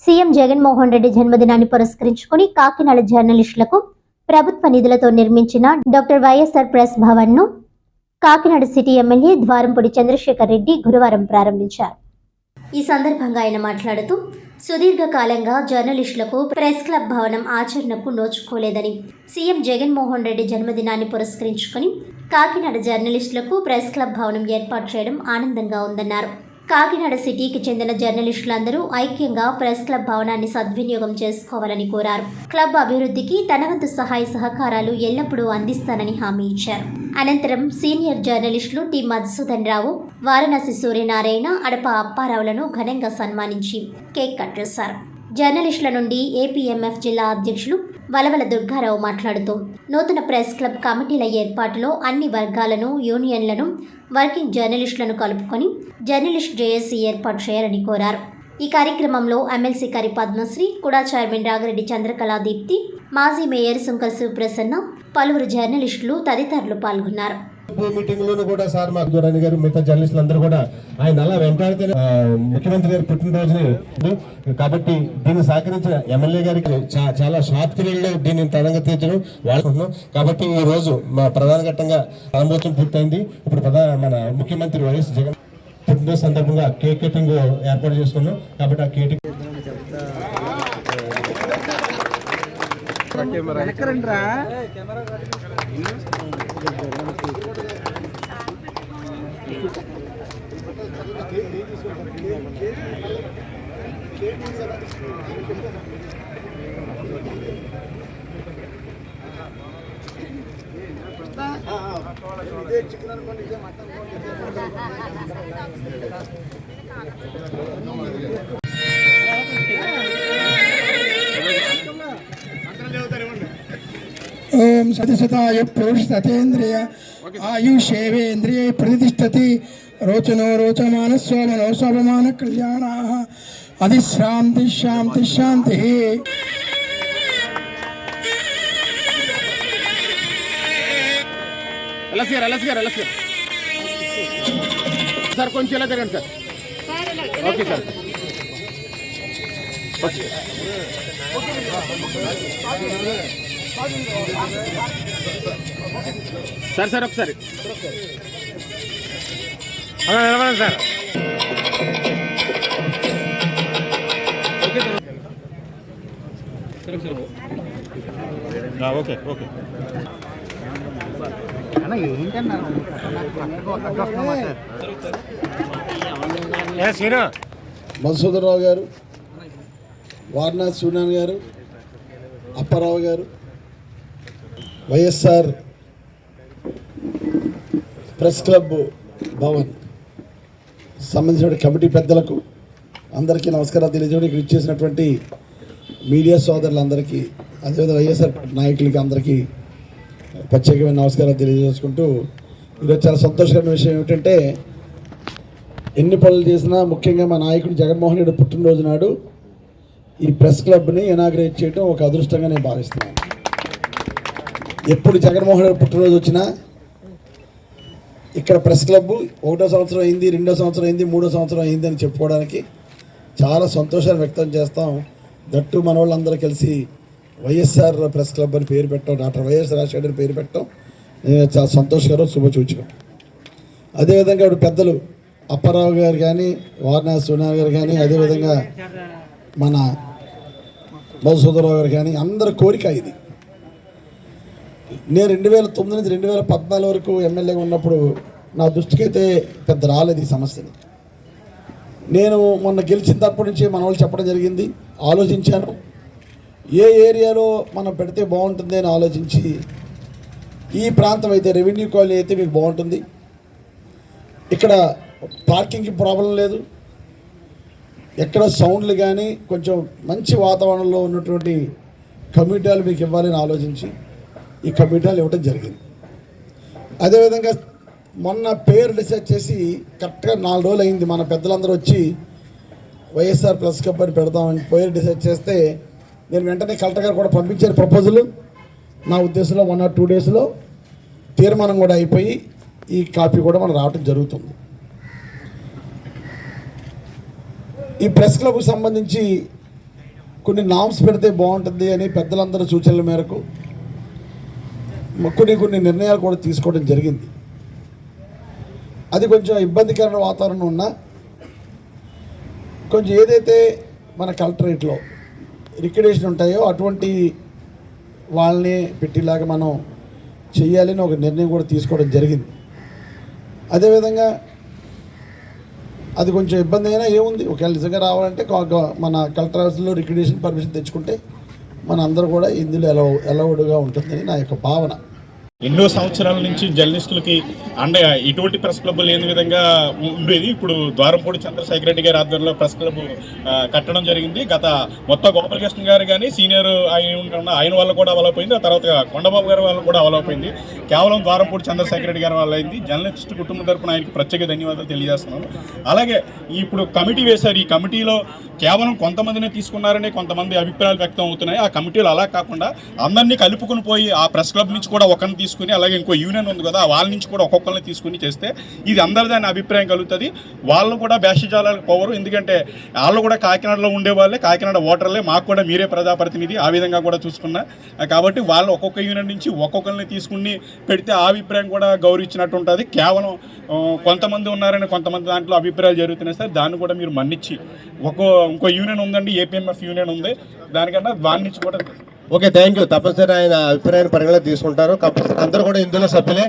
CM Jaganmohan Reddy జన్మదినాన్ని పురస్కరించుకుని కాకినాడ జర్నలిస్టులకు ప్రభుత్వ నిధులతో నిర్మించిన డాక్టర్ వైఎస్ఆర్ ప్రెస్ భవన్ ను కాకినాడ సిటీ ఎమ్మెల్యే ద్వారంపూడి చంద్రశేఖర్ రెడ్డి గురువారం ప్రారంభించారు. ఈ సందర్భంగా ఆయన మాట్లాడుతూ సుదీర్ఘకాలంగా జర్నలిస్టులకు ప్రెస్ క్లబ్ భవనం ఆచరణకు నోచుకోలేదని, సీఎం జగన్మోహన్ రెడ్డి జన్మదినాన్ని పురస్కరించుకుని కాకినాడ జర్నలిస్టులకు ప్రెస్ క్లబ్ భవనం ఏర్పాటు చేయడం ఆనందంగా ఉందన్నారు. కాకినాడ సిటీకి చెందిన జర్నలిస్టులందరూ ఐక్యంగా ప్రెస్ క్లబ్ భవనాన్ని సద్వినియోగం చేసుకోవాలని కోరారు. క్లబ్ అభివృద్ధికి తన వంతు సహాయ సహకారాలు ఎల్లప్పుడూ అందిస్తానని హామీ ఇచ్చారు. అనంతరం సీనియర్ జర్నలిస్టులు టి మధుసూదన్ రావు, వారణాసి సూర్యనారాయణ, అడప అప్పారావులను ఘనంగా సన్మానించి కేక్ కట్ చేశారు. జర్నలిస్టుల నుండి ఏపీఎంఎఫ్ జిల్లా అధ్యక్షులు వలవల దుర్గారావు మాట్లాడుతూ నూతన ప్రెస్ క్లబ్ కమిటీల ఏర్పాటులో అన్ని వర్గాలను, యూనియన్లను, వర్కింగ్ జర్నలిస్టులను కలుపుకొని జర్నలిస్ట్ జేఏసీ ఏర్పాటు చేయాలని కోరారు. ఈ కార్యక్రమంలో ఎమ్మెల్సీ కరి పద్మశ్రీ, కుడా చైర్మన్ రాగిరెడ్డి చంద్రకళా దీప్తి, మాజీ మేయర్ సుంకర్ శివప్రసన్న, పలువురు జర్నలిస్టులు తదితరులు పాల్గొన్నారు. మీటింగ్ లోను కూడా సార్ మా దూరాని గారు మిగతా జర్నలిస్టులు అందరూ కూడా ఆయన అలా వెంటాడితే ముఖ్యమంత్రి గారి పుట్టినరోజుని కాబట్టి దీన్ని సహకరించిన ఎమ్మెల్యే గారికి చాలా షార్ట్ పీరియడ్ లో దీన్ని తరంగా తీర్చడం వాడుకుంటున్నాం. కాబట్టి ఈ రోజు మా ప్రధాన ఘట్టంగా ప్రారంభోత్సవం పూర్తయింది. ఇప్పుడు మన ముఖ్యమంత్రి వైఎస్ జగన్ పుట్టినరోజు సందర్భంగా కేక్ కటింగ్ ఏర్పాటు చేసుకున్నాం. కాబట్టి ఆ కేక్ ओम सतिशताय पुरुष सतेन्द्रिय आयुषेवेन्द्रिये प्रतिष्ठति रोचनो रोचमान स्वमनो स्वमान कल्याण अधिश्रांति शांति शांति सर కొంచెం ఇలా తిరగండి sir. Okay sir. Sir sir ఒకసారి అలా నిలబడండి సార్. ఓకే ఓకే మధుసూదన్ రావు గారు, వారణాసి సూర్యనారాయణ గారు, అప్పారావు గారు, వైఎస్ఆర్ ప్రెస్ క్లబ్ భవన్ సంబంధించిన కమిటీ పెద్దలకు అందరికీ నమస్కారాలు తెలియజేయడం, ఇక్కడ ఇచ్చేసినటువంటి మీడియా సోదరులందరికీ, అదేవిధంగా వైఎస్ఆర్ నాయకులకి అందరికీ ప్రత్యేకమైన నమస్కారాలు తెలియజేసుకుంటూ, ఈరోజు చాలా సంతోషకరమైన విషయం ఏమిటంటే, ఎన్ని పనులు చేసినా ముఖ్యంగా మా నాయకుడు జగన్మోహన్ రెడ్డి పుట్టినరోజు నాడు ఈ ప్రెస్ క్లబ్ని ఇనాగ్రేట్ చేయడం ఒక అదృష్టంగా నేను భావిస్తున్నాను. ఎప్పుడు జగన్మోహన్ రెడ్డి పుట్టినరోజు వచ్చినా ఇక్కడ ప్రెస్ క్లబ్ 1వ సంవత్సరం అయింది, 2వ సంవత్సరం అయింది, 3వ సంవత్సరం అయింది అని చెప్పుకోవడానికి చాలా సంతోషాన్ని వ్యక్తం చేస్తాం. దట్టు మన వాళ్ళందరూ కలిసి వైఎస్ఆర్ ప్రెస్ క్లబ్ అని పేరు పెట్టడం, డాక్టర్ వైఎస్ రాజశేఖర్ అని పేరు పెట్టడం చాలా సంతోషకరం, శుభసూచకం. అదేవిధంగా ఇప్పుడు పెద్దలు అప్పారావు గారు కానీ, వారణాసి సూర్యనారాయణ గారు కానీ, అదేవిధంగా మన మధుసూదనరావు గారు కానీ, అందరి కోరిక ఇది. నేను 2009 నుంచి 2014 వరకు ఎమ్మెల్యేగా ఉన్నప్పుడు నా దృష్టికి అయితే పెద్ద రాలేదు ఈ సమస్యని. నేను మొన్న గెలిచిన తప్పటి నుంచి మన వాళ్ళు చెప్పడం జరిగింది, ఆలోచించాను. ఏ ఏరియాలో మనం పెడితే బాగుంటుంది అని ఆలోచించి, ఈ ప్రాంతం అయితే రెవెన్యూ కాలనీ అయితే మీకు బాగుంటుంది, ఇక్కడ పార్కింగ్కి ప్రాబ్లం లేదు, ఎక్కడ సౌండ్లు కానీ కొంచెం మంచి వాతావరణంలో ఉన్నటువంటి కమ్యూనిటీలు మీకు ఇవ్వాలని ఆలోచించి ఈ కమ్యూనిటీలు ఇవ్వడం జరిగింది. అదేవిధంగా మొన్న పేరు డిసైడ్ చేసి కరెక్ట్గా 4 రోజులు అయింది. మన పెద్దలందరూ వచ్చి వైఎస్ఆర్ ప్రెస్ క్లబ్ అని పెడదామని పేరు డిసైడ్ చేస్తే నేను వెంటనే కలెక్టర్ గారు కూడా పంపించాను ప్రపోజల్. నా ఉద్దేశంలో 1 or 2 డేస్లో తీర్మానం కూడా అయిపోయి ఈ కాపీ కూడా మనం రావటం జరుగుతుంది. ఈ ప్రెస్ క్లబ్కు సంబంధించి కొన్ని నామ్స్ పెడితే బాగుంటుంది అని పెద్దలందరూ సూచనల మేరకు కొన్ని నిర్ణయాలు కూడా తీసుకోవడం జరిగింది. అది కొంచెం ఇబ్బందికరమైన వాతావరణం ఉన్నా కొంచెం ఏదైతే మన కలెక్టరేట్లో రికగ్నిషన్ ఉంటాయో అటువంటి వాళ్ళని పెట్టేలాగా మనం చెయ్యాలని ఒక నిర్ణయం కూడా తీసుకోవడం జరిగింది. అదేవిధంగా అది కొంచెం ఇబ్బంది అయినా ఏముంది, ఒకవేళ నిజంగా రావాలంటే మన కలెక్టర్ ఆఫీస్లో రికగ్నిషన్ పర్మిషన్ తెచ్చుకుంటే మన అందరూ కూడా ఇందులో అలౌడ్గా ఉంటుందని నా యొక్క భావన. ఎన్నో సంవత్సరాల నుంచి జర్నలిస్టులకి ఇటువంటి ప్రెస్ క్లబ్ లేని విధంగా ఉండేది. ఇప్పుడు ద్వారంపూడి చంద్రశేఖర్ రెడ్డి గారి ఆధ్వర్యంలో ప్రెస్ క్లబ్ కట్టడం జరిగింది. గత మొత్తం గోపాలకృష్ణ గారు కానీ సీనియర్ ఆయన వల్ల కూడా అవలైపోయింది. ఆ తర్వాత కొండబాబు గారి వల్ల కూడా అవలైపోయింది. కేవలం ద్వారంపూడి చంద్రశేఖర్ రెడ్డి గారి వల్ల అయింది. జర్నలిస్ట్ కుటుంబం తరపున ఆయనకి ప్రత్యేక ధన్యవాదాలు తెలియజేస్తున్నాను. అలాగే ఇప్పుడు కమిటీ వేశారు. ఈ కమిటీలో కేవలం కొంతమందినే తీసుకున్నారని కొంతమంది అభిప్రాయాలు వ్యక్తం అవుతున్నాయి. ఆ కమిటీలు అలా కాకుండా అందరినీ కలుపుకుని పోయి ఆ ప్రెస్ క్లబ్ నుంచి కూడా ఒకరిని తీసుకుని, అలాగే ఇంకో యూనియన్ ఉంది కదా వాళ్ళ నుంచి కూడా ఒక్కొక్కరిని తీసుకుని చేస్తే ఇది అందరిది అనే అభిప్రాయం కలుగుతుంది. వాళ్ళు కూడా భేషజాలకు పోవరు. ఎందుకంటే వాళ్ళు కూడా కాకినాడలో ఉండేవాళ్ళే, కాకినాడ ఓటర్లే, మాకు కూడా మీరే ప్రజాప్రతినిధి, ఆ విధంగా కూడా చూసుకున్నా. కాబట్టి వాళ్ళు ఒక్కొక్క యూనియన్ నుంచి ఒక్కొక్కరిని తీసుకుని పెడితే ఆ అభిప్రాయం కూడా గౌరవించినట్టు ఉంటుంది. కేవలం కొంతమంది ఉన్నారని కొంతమంది దాంట్లో అభిప్రాయాలు జరుగుతున్నాయి సార్. దాన్ని కూడా మీరు మన్నించి ఇంకో యూనియన్ ఉందండి, ఏపీఎంఎఫ్ యూనియన్ ఉంది, దానికన్నా దాని నుంచి కూడా ఓకే, థ్యాంక్ యూ. తప్పనిసరి ఆయన అభిప్రాయాన్ని పరిగణలోకి తీసుకుంటారు. కంపల్సరీ అందరూ కూడా ఇందులో సభ్యులే.